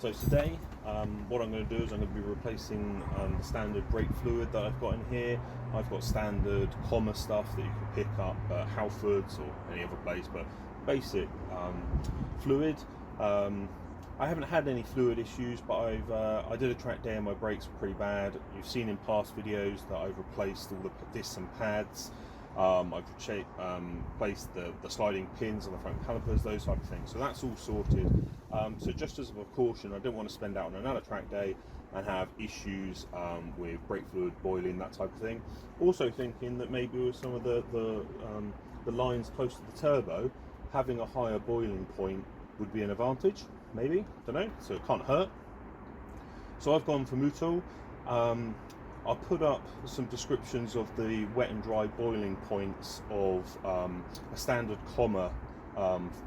So today, what I'm going to do is I'm going to be replacing the standard brake fluid that I've got in here. I've got standard comma stuff that you can pick up at Halfords or any other place, but basic fluid. I haven't had any fluid issues, but I did a track day and my brakes were pretty bad. You've seen in past videos that I've replaced all the discs and pads. I've replaced the sliding pins on the front calipers, those type of things. So that's all sorted. So just as a precaution, I didn't want to spend out on another track day and have issues with brake fluid boiling, that type of thing. Also thinking that maybe with some of the lines close to the turbo, having a higher boiling point would be an advantage, maybe, don't know, so it can't hurt. So I've gone for Muto. I'll put up some descriptions of the wet and dry boiling points of a standard comma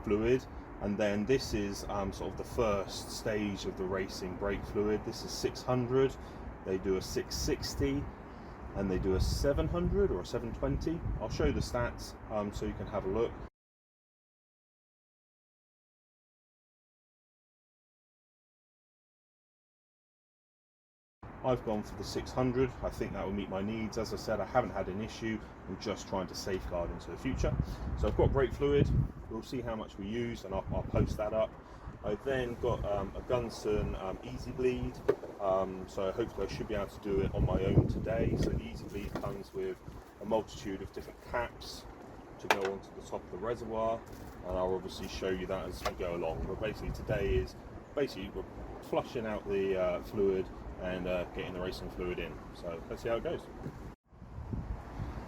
fluid, and then this is sort of the first stage of the racing brake fluid. This is 600, they do a 660, and they do a 700 or a 720. I'll show you the stats so you can have a look. I've gone for the 600. I think that will meet my needs. As I said, I haven't had an issue. I'm just trying to safeguard into the future. So I've got brake fluid. We'll see how much we use, and I'll post that up. I've then got a Gunson Easy Bleed. So hopefully I should be able to do it on my own today. So the Easy Bleed comes with a multitude of different caps to go onto the top of the reservoir, and I'll obviously show you that as we go along. But basically today is we're flushing out the fluid and getting the racing fluid in. So let's see how it goes.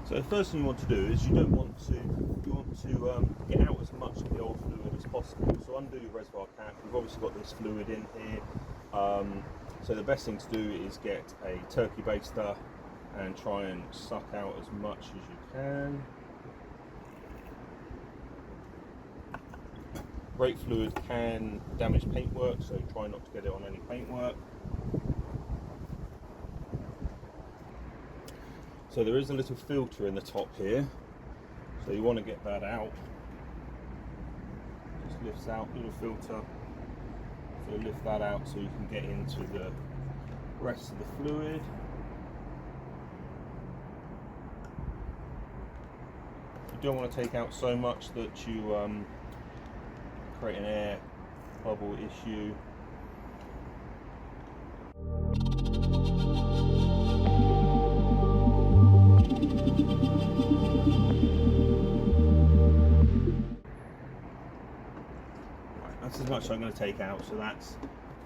So the first thing you want to do is you want to get out as much of the old fluid as possible. So undo your reservoir cap. We've obviously got this fluid in here. So the best thing to do is get a turkey baster and try and suck out as much as you can. Brake fluid can damage paintwork, so try not to get it on any paintwork. So there is a little filter in the top here, so you want to get that out. Just lifts out, little filter. So lift that out so you can get into the rest of the fluid. You don't want to take out so much that you create an air bubble issue. That's as much as I'm going to take out, so that's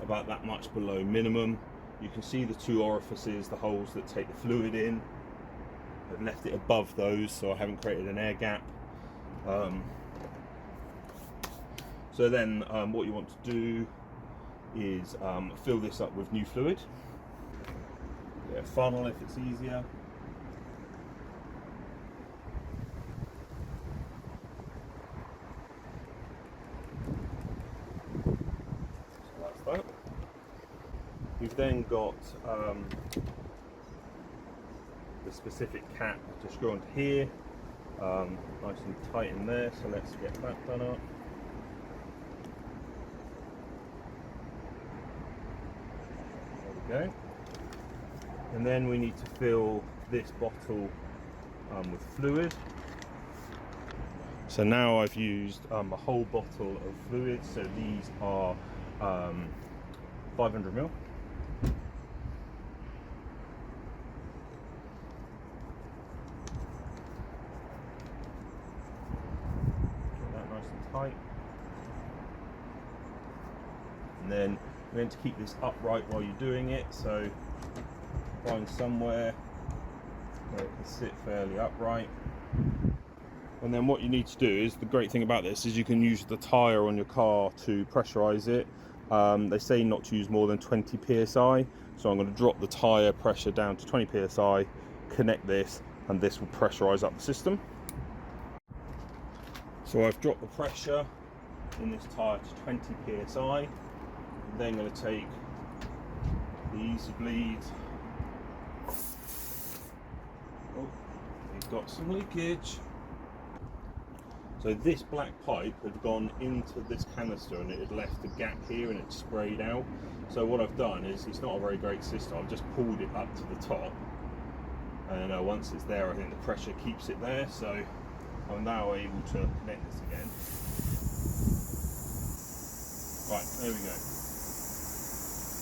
about that much below minimum. You can see the two orifices, the holes that take the fluid in. I've left it above those, so I haven't created an air gap. So then what you want to do is fill this up with new fluid. Yeah, funnel if it's easier. That. You've then got the specific cap to screw onto here, nice and tight in there, so let's get that done up. There we go. And then we need to fill this bottle with fluid. So now I've used a whole bottle of fluid, so these are 500 ml. Get that nice and tight. And then we're going to keep this upright while you're doing it, so find somewhere where it can sit fairly upright. And then what you need to do is, the great thing about this is you can use the tyre on your car to pressurize it. They say not to use more than 20 psi, so I'm going to drop the tyre pressure down to 20 psi, connect this, and this will pressurize up the system. So I've dropped the pressure in this tyre to 20 psi. I'm then going to take the Easy Bleed. Oh, we've got some leakage. So this black pipe had gone into this canister and it had left a gap here and it sprayed out. So what I've done is, it's not a very great system, I've just pulled it up to the top, and once it's there I think the pressure keeps it there, so I'm now able to connect this again. Right, there we go.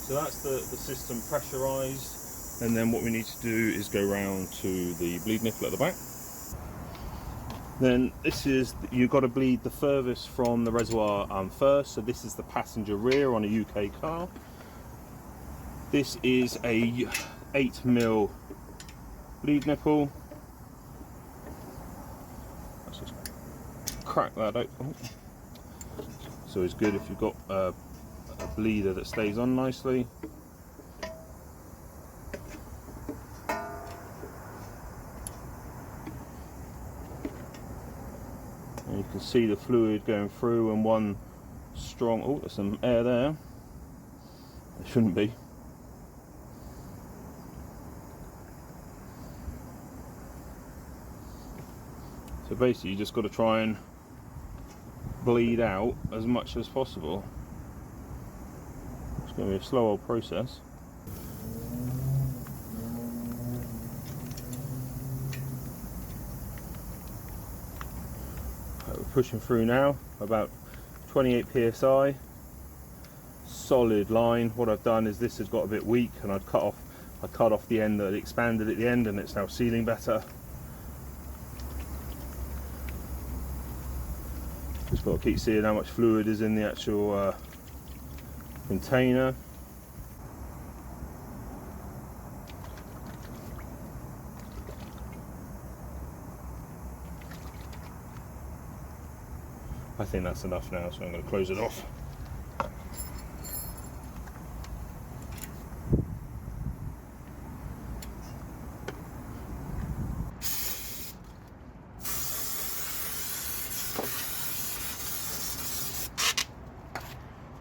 So that's the system pressurised, and then what we need to do is go round to the bleed nipple at the back. Then this is, you've got to bleed the furthest from the reservoir first, so this is the passenger rear on a UK car. This is a 8mm bleed nipple. Let's just crack that open. So it's good if you've got a bleeder that stays on nicely. And you can see the fluid going through, and one strong, oh, there's some air there. There shouldn't be. So basically you just got to try and bleed out as much as possible. It's going to be a slow old process. We're pushing through now, about 28 psi, solid line. What I've done is this has got a bit weak, and I cut off the end that expanded at the end, and it's now sealing better. Just got to keep seeing how much fluid is in the actual container. I think that's enough now, so I'm going to close it off.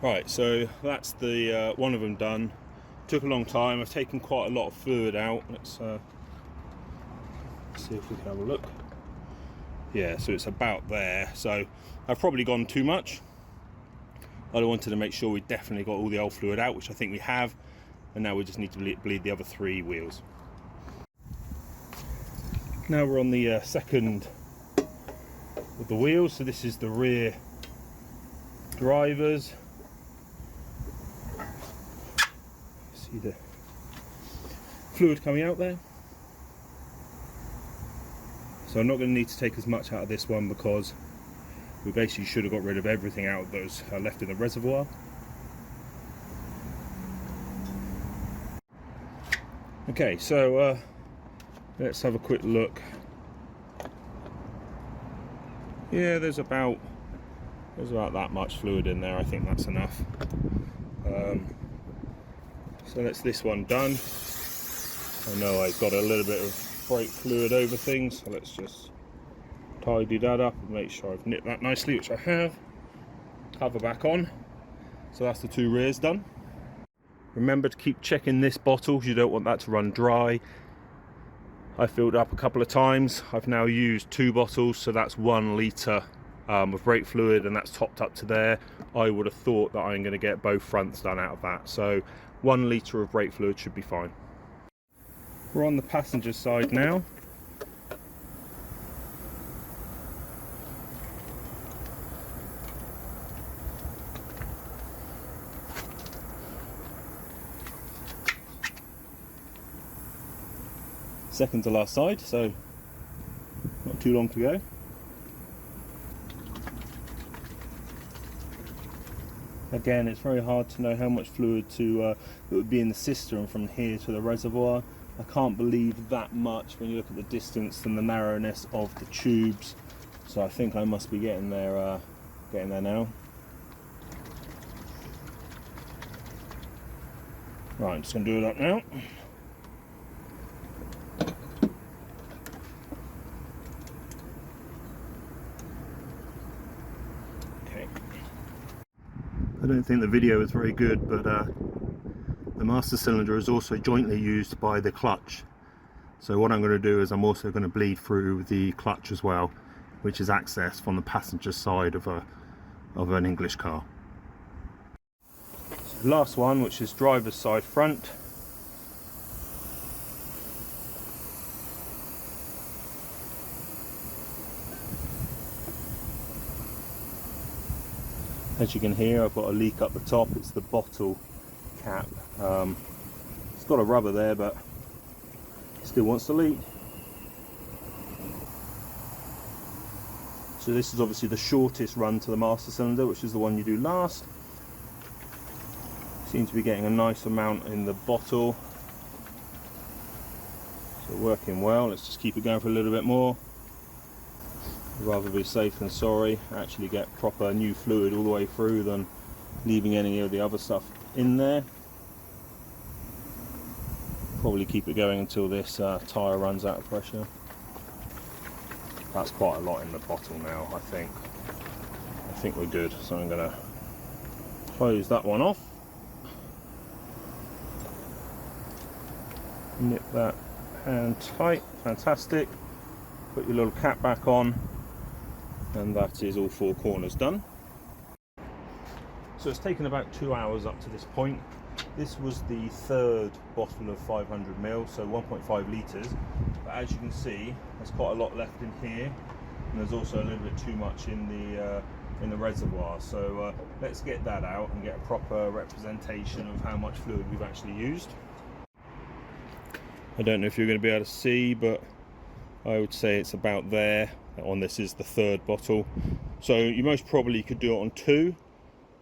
Right, so that's the one of them done. Took a long time. I've taken quite a lot of fluid out. Let's see if we can have a look. Yeah, so it's about there. So I've probably gone too much. I wanted to make sure we definitely got all the old fluid out, which I think we have, and now we just need to bleed the other 3 wheels. Now we're on the second of the wheels. So this is the rear drivers. See the fluid coming out there. So I'm not going to need to take as much out of this one, because we basically should have got rid of everything out that was left in the reservoir. Okay, so let's have a quick look. Yeah, there's about that much fluid in there. I think that's enough. So that's this one done. I know I've got a little bit of brake fluid over things, so let's just tidy that up and make sure I've nipped that nicely, which I have. Cover back on. So that's the 2 rears done. Remember to keep checking this bottle, you don't want that to run dry. I filled up a couple of times. I've now used 2 bottles, so that's 1 litre of brake fluid, and that's topped up to there. I would have thought that I'm going to get both fronts done out of that, so 1 litre of brake fluid should be fine. We're on the passenger side now. Second to last side, so not too long to go. Again, it's very hard to know how much fluid that would be in the cistern from here to the reservoir. I can't believe that much when you look at the distance and the narrowness of the tubes. So I think I must be getting there now. Right, I'm just going to do it up now. Okay. I don't think the video is very good, but the master cylinder is also jointly used by the clutch. So what I'm going to do is I'm also going to bleed through the clutch as well, which is accessed from the passenger side of an English car. So last one, which is driver's side front. As you can hear, I've got a leak up the top. It's the bottle cap. It's got a rubber there, but it still wants to leak. So this is obviously the shortest run to the master cylinder, which is the one you do last. Seem to be getting a nice amount in the bottle. So working well. Let's just keep it going for a little bit more. Rather be safe than sorry, actually get proper new fluid all the way through than leaving any of the other stuff in there. Probably keep it going until this tyre runs out of pressure. That's quite a lot in the bottle now, I think. I think we're good, so I'm going to close that one off. Nip that hand tight, fantastic. Put your little cap back on. And that is all 4 corners done. So it's taken about 2 hours up to this point. This was the 3rd bottle of 500 ml, so 1.5 litres. But as you can see, there's quite a lot left in here, and there's also a little bit too much in the reservoir. So let's get that out and get a proper representation of how much fluid we've actually used. I don't know if you're going to be able to see, but I would say it's about there. On this is the 3rd bottle, so you most probably could do it on 2,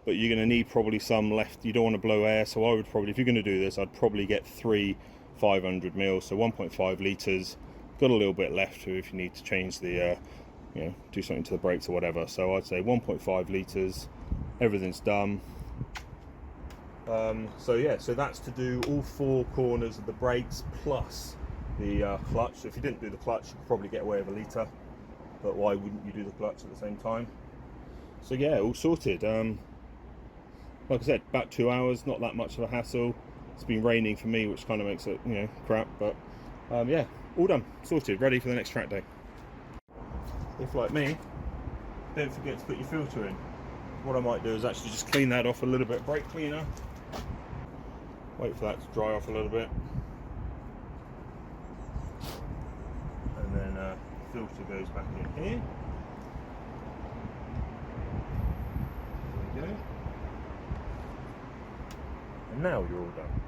but you're going to need probably some left. You don't want to blow air, so I would probably, if you're going to do this, I'd probably get 3 500 ml, so 1.5 litres. Got a little bit left to if you need to change the you know, do something to the brakes or whatever. So I'd say 1.5 litres, everything's done. So yeah, so that's to do all 4 corners of the brakes plus the clutch. So if you didn't do the clutch, you could probably get away with a litre, but why wouldn't you do the clutch at the same time? So yeah, all sorted. Like I said, about 2 hours, not that much of a hassle. It's been raining for me, which kind of makes it, you know, crap, but yeah, all done, sorted, ready for the next track day. If like me, don't forget to put your filter in. What I might do is actually just clean that off a little bit, brake cleaner. Wait for that to dry off a little bit. And then filter goes back in here. There we go. And now you're all done.